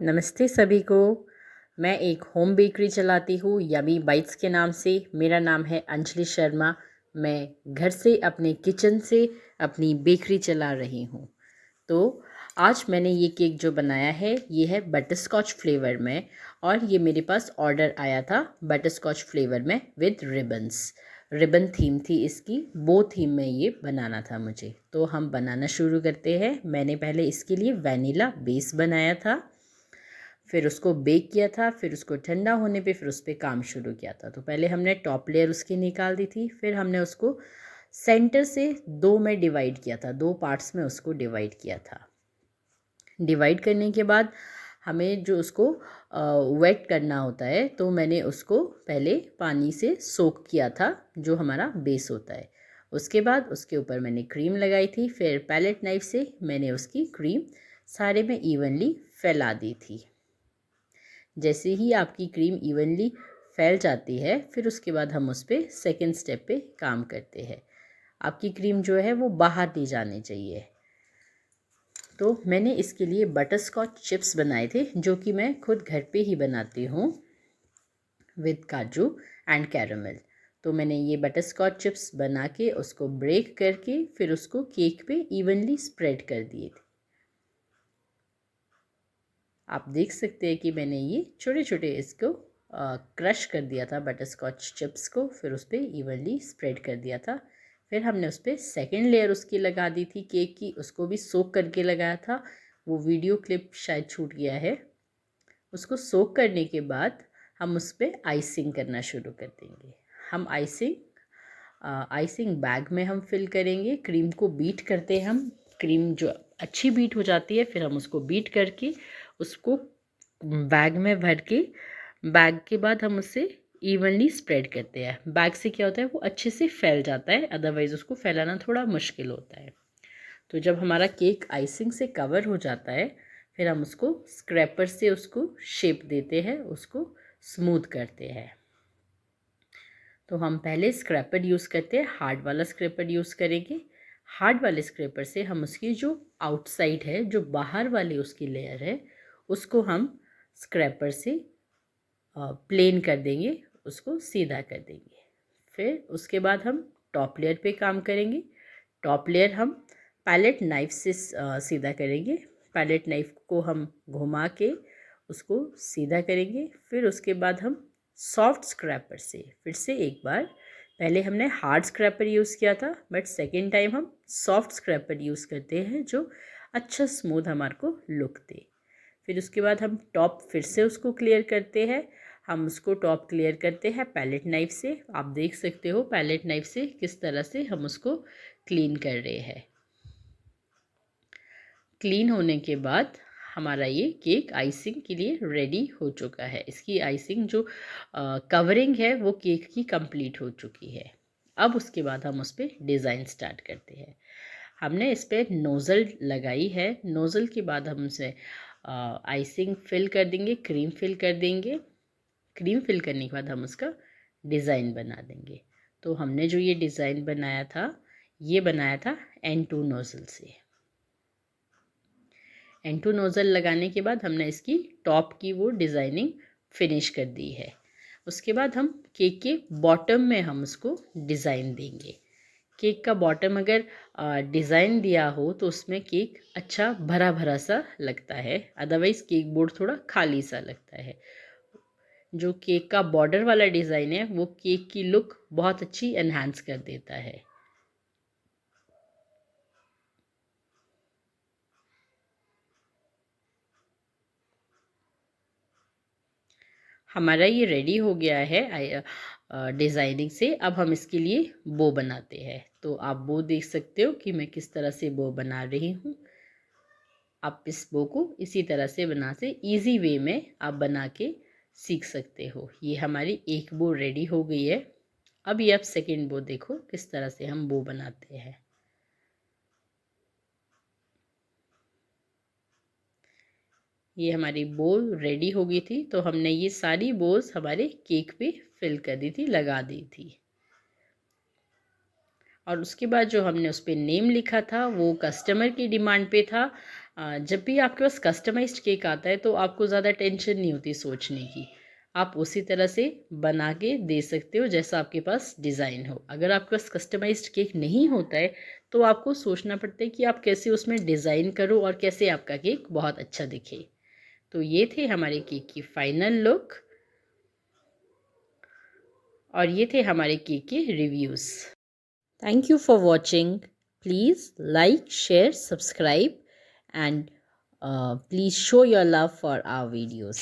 नमस्ते सभी को। मैं एक होम बेकरी चलाती हूँ यमी बाइट्स के नाम से। मेरा नाम है अंजलि शर्मा। मैं घर से अपने किचन से अपनी बेकरी चला रही हूँ। तो आज मैंने ये केक जो बनाया है ये है बटरस्कॉच फ्लेवर में, और ये मेरे पास ऑर्डर आया था बटरस्कॉच फ्लेवर में विद रिबन्स। रिबन थीम थी इसकी, वो थीम में ये बनाना था मुझे। तो हम बनाना शुरू करते हैं। मैंने पहले इसके लिए वैनिला बेस बनाया था, फिर उसको बेक किया था, फिर उसको ठंडा होने पे फिर उस पर काम शुरू किया था। तो पहले हमने टॉप लेयर उसकी निकाल दी थी, फिर हमने उसको सेंटर से दो में डिवाइड किया था, दो पार्ट्स में उसको डिवाइड किया था। डिवाइड करने के बाद हमें जो उसको वेट करना होता है, तो मैंने उसको पहले पानी से सोक किया था, जो हमारा बेस होता है। उसके बाद उसके ऊपर मैंने क्रीम लगाई थी, फिर पैलेट नाइफ से मैंने उसकी क्रीम सारे में इवनली फैला दी थी। जैसे ही आपकी क्रीम इवनली फैल जाती है, फिर उसके बाद हम उस पर सेकेंड स्टेप पे काम करते हैं। आपकी क्रीम जो है वो बाहर नहीं जानी चाहिए। तो मैंने इसके लिए बटरस्कॉच चिप्स बनाए थे, जो कि मैं खुद घर पे ही बनाती हूँ विद काजू एंड कैरामल। तो मैंने ये बटरस्कॉच चिप्स बना के उसको ब्रेक करके फिर उसको केक पे इवनली स्प्रेड कर दिए थे। आप देख सकते हैं कि मैंने ये छोटे छोटे इसको क्रश कर दिया था बटरस्कॉच चिप्स को, फिर उस पर इवनली स्प्रेड कर दिया था। फिर हमने उस पर सेकेंड लेयर उसकी लगा दी थी केक की, उसको भी सोक करके लगाया था। वो वीडियो क्लिप शायद छूट गया है। उसको सोक करने के बाद हम उस पर आइसिंग करना शुरू कर देंगे। हम आइसिंग बैग में हम फिल करेंगे। क्रीम को बीट करते हैं हम। क्रीम जो अच्छी बीट हो जाती है, फिर हम उसको बीट करके उसको बैग में भर के, बैग के बाद हम उसे इवनली स्प्रेड करते हैं। बैग से क्या होता है, वो अच्छे से फैल जाता है, अदरवाइज़ उसको फैलाना थोड़ा मुश्किल होता है। तो जब हमारा केक आइसिंग से कवर हो जाता है, फिर हम उसको स्क्रैपर से उसको शेप देते हैं, उसको स्मूथ करते हैं। तो हम पहले स्क्रैपर यूज़ करते हैं, हार्ड वाला स्क्रैपर यूज़ करेंगे। हार्ड वाले स्क्रैपर से हम उसकी जो आउटसाइड है, जो बाहर वाली उसकी लेयर है, उसको हम स्क्रैपर से प्लेन कर देंगे, उसको सीधा कर देंगे। फिर उसके बाद हम टॉप लेयर पे काम करेंगे। टॉप लेयर हम पैलेट नाइफ से सीधा करेंगे। पैलेट नाइफ को हम घुमा के उसको सीधा करेंगे। फिर उसके बाद हम सॉफ्ट स्क्रैपर से फिर से एक बार, पहले हमने हार्ड स्क्रैपर यूज़ किया था, बट सेकेंड टाइम हम सॉफ्ट स्क्रैपर यूज़ करते हैं, जो अच्छा स्मूथ हमारे को लुक दे। फिर उसके बाद हम टॉप फिर से उसको क्लियर करते हैं। हम उसको टॉप क्लियर करते हैं पैलेट नाइफ से। आप देख सकते हो पैलेट नाइफ से किस तरह से हम उसको क्लीन कर रहे हैं। क्लीन होने के बाद हमारा ये केक आइसिंग के लिए रेडी हो चुका है। इसकी आइसिंग जो कवरिंग है वो केक की कंप्लीट हो चुकी है। अब उसके बाद हम उस पर डिज़ाइन स्टार्ट करते हैं। हमने इस पर नोज़ल लगाई है। नोज़ल के बाद हम उसे आइसिंग फिल कर देंगे, क्रीम फिल कर देंगे। क्रीम फिल करने के बाद हम उसका डिज़ाइन बना देंगे। तो हमने जो ये डिज़ाइन बनाया था, ये बनाया था N2 नोज़ल से। N2 नोज़ल लगाने के बाद हमने इसकी टॉप की वो डिज़ाइनिंग फिनिश कर दी है। उसके बाद हम केक के बॉटम में हम उसको डिज़ाइन देंगे। केक का बॉटम अगर डिज़ाइन दिया हो तो उसमें केक अच्छा भरा भरा सा लगता है, अदरवाइज़ केक बोर्ड थोड़ा खाली सा लगता है। जो केक का बॉर्डर वाला डिज़ाइन है वो केक की लुक बहुत अच्छी एनहांस कर देता है। हमारा ये रेडी हो गया है डिज़ाइनिंग से। अब हम इसके लिए बो बनाते हैं। तो आप बो देख सकते हो कि मैं किस तरह से बो बना रही हूँ। आप इस बो को इसी तरह से बना से इजी वे में आप बना के सीख सकते हो। ये हमारी एक बो रेडी हो गई है। अब ये आप सेकेंड बो देखो किस तरह से हम बो बनाते हैं। ये हमारी बो रेडी हो गई थी, तो हमने ये सारी बोज हमारे केक पे फिल कर दी थी, लगा दी थी। और उसके बाद जो हमने उस पर नेम लिखा था वो कस्टमर की डिमांड पे था। जब भी आपके पास कस्टमाइज्ड केक आता है तो आपको ज़्यादा टेंशन नहीं होती सोचने की। आप उसी तरह से बना के दे सकते हो जैसा आपके पास डिज़ाइन हो। अगर आपके पास कस्टमाइज्ड केक नहीं होता है तो आपको सोचना पड़ता है कि आप कैसे उसमें डिज़ाइन करो और कैसे आपका केक बहुत अच्छा दिखे। तो ये थे हमारे केक की फाइनल लुक और ये थे हमारे केक के reviews. Thank you for watching. Please like, share, subscribe and please show your love for our videos.